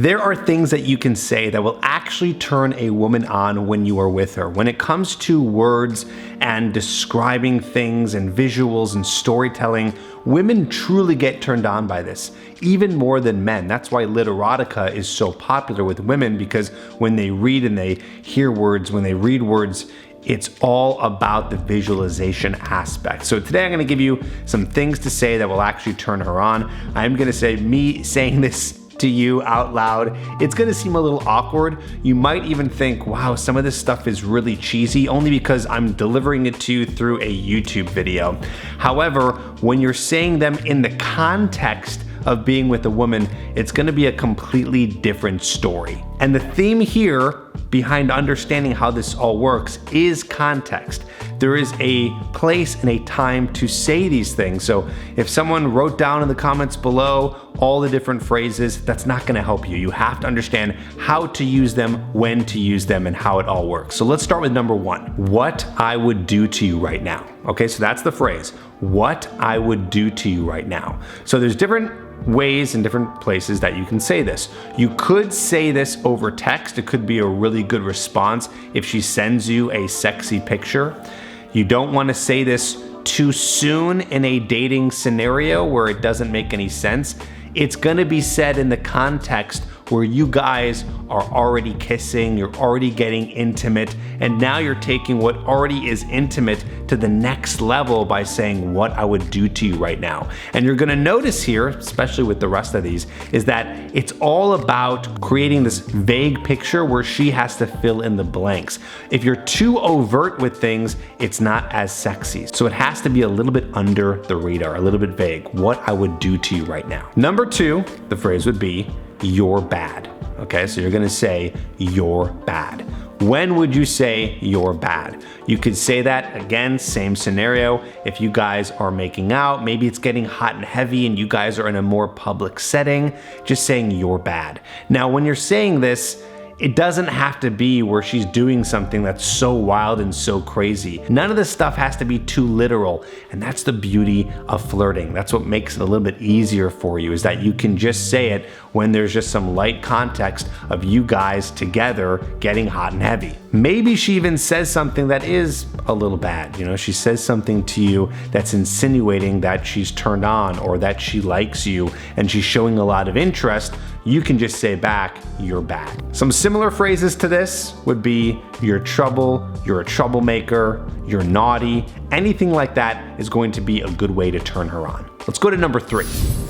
There are things that you can say that will actually turn a woman on when you are with her. When it comes to words and describing things and visuals and storytelling, women truly get turned on by this, even more than men. That's why literotica is so popular with women, because when they read and they hear words, when they read words, it's all about the visualization aspect. So today I'm gonna give you some things to say that will actually turn her on. I'm gonna say me saying this to you out loud, it's gonna seem a little awkward. You might even think, wow, some of this stuff is really cheesy, only because I'm delivering it to you through a YouTube video. However, when you're saying them in the context of being with a woman, it's gonna be a completely different story. And the theme here behind understanding how this all works is context. There is a place and a time to say these things. So if someone wrote down in the comments below all the different phrases, that's not gonna help you. You have to understand how to use them, when to use them, and how it all works. So let's start with number one, what I would do to you right now. Okay, so that's the phrase, what I would do to you right now. So there's different ways and different places that you can say this. You could say this over text. It could be a really good response if she sends you a sexy picture. You don't want to say this too soon in a dating scenario where it doesn't make any sense. It's going to be said in the context where you guys are already kissing, you're already getting intimate, and now you're taking what already is intimate to the next level by saying what I would do to you right now. And you're gonna notice here, especially with the rest of these, is that it's all about creating this vague picture where she has to fill in the blanks. If you're too overt with things, it's not as sexy. So it has to be a little bit under the radar, a little bit vague, what I would do to you right now. Number two, the phrase would be, you're bad. Okay, so you're gonna say, you're bad. When would you say you're bad? You could say that, again, same scenario. If you guys are making out, maybe it's getting hot and heavy and you guys are in a more public setting, just saying you're bad. Now, when you're saying this, it doesn't have to be where she's doing something that's so wild and so crazy. None of this stuff has to be too literal, and that's the beauty of flirting. That's what makes it a little bit easier for you, is that you can just say it when there's just some light context of you guys together getting hot and heavy. Maybe she even says something that is a little bad. You know, she says something to you that's insinuating that she's turned on or that she likes you and she's showing a lot of interest. You can just say back, you're bad. Some similar phrases to this would be, you're trouble, you're a troublemaker, you're naughty. Anything like that is going to be a good way to turn her on. Let's go to number three.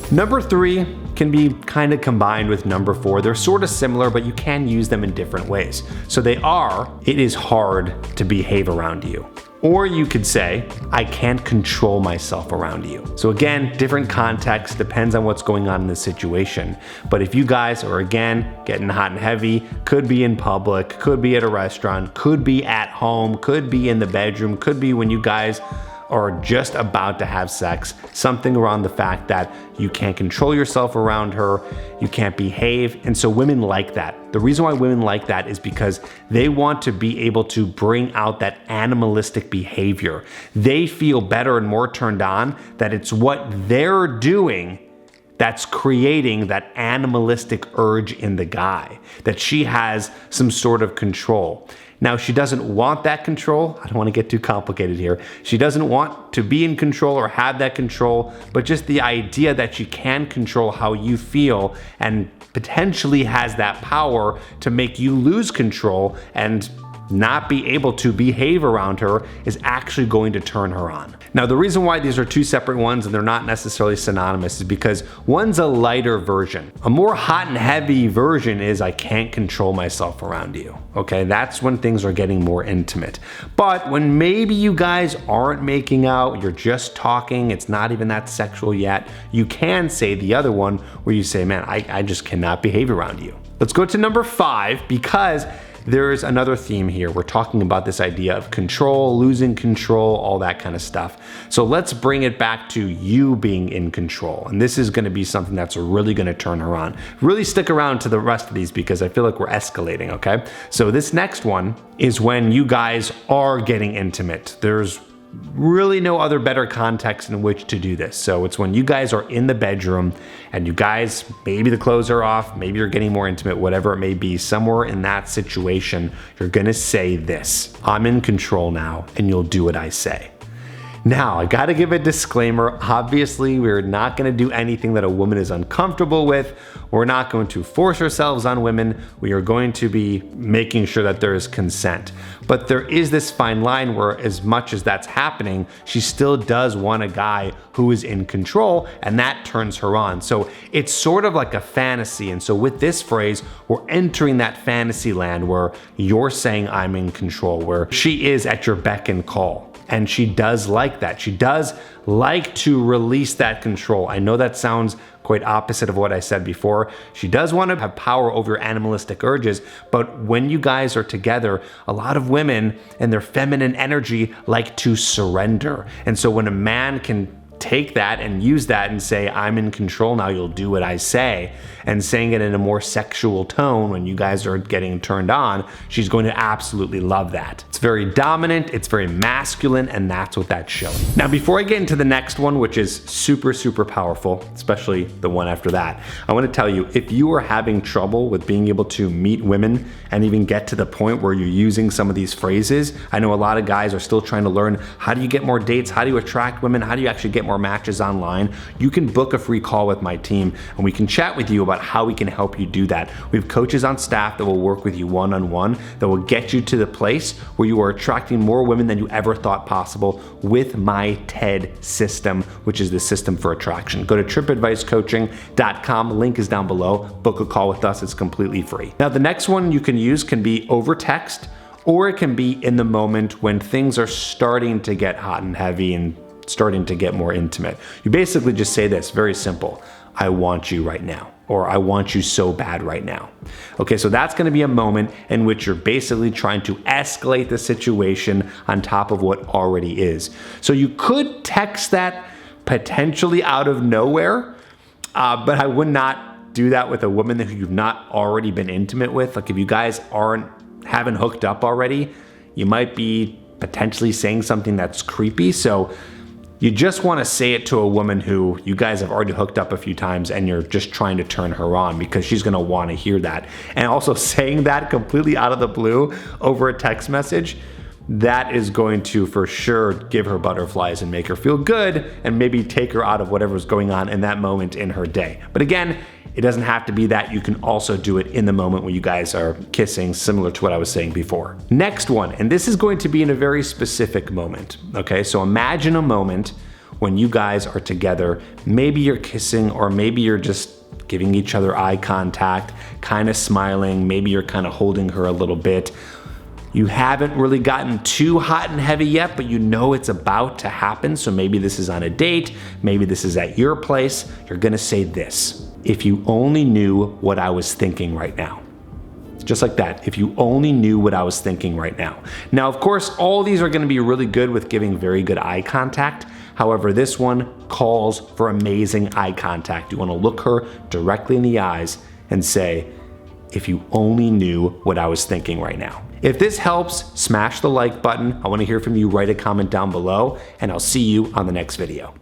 Number three can be kind of combined with number four. They're sort of similar, but you can use them in different ways. So they are, it is hard to behave around you. Or you could say, I can't control myself around you. So again, different context, depends on what's going on in the situation. But if you guys are, again, getting hot and heavy, could be in public, could be at a restaurant, could be at home, could be in the bedroom, could be when you guys are just about to have sex, something around the fact that you can't control yourself around her, you can't behave. And so women like that. The reason why women like that is because they want to be able to bring out that animalistic behavior. They feel better and more turned on that it's what they're doing that's creating that animalistic urge in the guy, that she has some sort of control. Now, she doesn't want that control. I don't want to get too complicated here. She doesn't want to be in control or have that control, but just the idea that she can control how you feel and potentially has that power to make you lose control and not be able to behave around her is actually going to turn her on. Now, the reason why these are two separate ones and they're not necessarily synonymous is because one's a lighter version. A more hot and heavy version is I can't control myself around you. Okay, that's when things are getting more intimate. But when maybe you guys aren't making out, you're just talking, it's not even that sexual yet, you can say the other one where you say, man, I just cannot behave around you. Let's go to number five, because there's another theme here. We're talking about this idea of control, losing control, all that kind of stuff. So let's bring it back to you being in control. And this is gonna be something that's really gonna turn her on. Really stick around to the rest of these because I feel like we're escalating, okay? So this next one is when you guys are getting intimate. There's really no other better context in which to do this. So it's when you guys are in the bedroom and you guys, maybe the clothes are off, maybe you're getting more intimate, whatever it may be, somewhere in that situation, you're gonna say this: I'm in control now and you'll do what I say. Now, I gotta give a disclaimer. Obviously, we're not gonna do anything that a woman is uncomfortable with. We're not going to force ourselves on women. We are going to be making sure that there is consent. But there is this fine line where, as much as that's happening, she still does want a guy who is in control, and that turns her on. So it's sort of like a fantasy. And so with this phrase, we're entering that fantasy land where you're saying I'm in control, where she is at your beck and call. And she does like that. She does like to release that control. I know that sounds quite opposite of what I said before. She does want to have power over your animalistic urges, but when you guys are together, a lot of women and their feminine energy like to surrender. And so when a man can take that and use that and say, I'm in control now, you'll do what I say, and saying it in a more sexual tone when you guys are getting turned on, she's going to absolutely love that. It's very dominant, it's very masculine, and that's what that's showing. Now, before I get into the next one, which is super, super powerful, especially the one after that, I want to tell you, if you are having trouble with being able to meet women and even get to the point where you're using some of these phrases, I know a lot of guys are still trying to learn, how do you get more dates? How do you attract women? How do you actually get more matches online? You can book a free call with my team and we can chat with you about how we can help you do that. We have coaches on staff that will work with you one-on-one, that will get you to the place where you are attracting more women than you ever thought possible with my TED system, which is the system for attraction. Go to tripadvicecoaching.com, link is down below. Book a call with us, it's completely free. Now, the next one you can use can be over text, or it can be in the moment when things are starting to get hot and heavy and starting to get more intimate. You basically just say this, very simple: I want you right now, or I want you so bad right now. Okay, so that's gonna be a moment in which you're basically trying to escalate the situation on top of what already is. So you could text that potentially out of nowhere, but I would not do that with a woman who you've not already been intimate with. Like, if you guys haven't hooked up already, you might be potentially saying something that's creepy. So you just want to say it to a woman who you guys have already hooked up a few times and you're just trying to turn her on, because she's going to want to hear that. And also, saying that completely out of the blue over a text message, that is going to for sure give her butterflies and make her feel good and maybe take her out of whatever's going on in that moment in her day. But again, it doesn't have to be that. You can also do it in the moment when you guys are kissing, similar to what I was saying before. Next one, and this is going to be in a very specific moment. Okay, so imagine a moment when you guys are together. Maybe you're kissing, or maybe you're just giving each other eye contact, kind of smiling. Maybe you're kind of holding her a little bit. You haven't really gotten too hot and heavy yet, but you know it's about to happen. So maybe this is on a date, maybe this is at your place. You're gonna say this: if you only knew what I was thinking right now. Just like that. If you only knew what I was thinking right now. Now, of course, all these are gonna be really good with giving very good eye contact. However, this one calls for amazing eye contact. You wanna look her directly in the eyes and say, if you only knew what I was thinking right now. If this helps, smash the like button. I wanna hear from you. Write a comment down below, and I'll see you on the next video.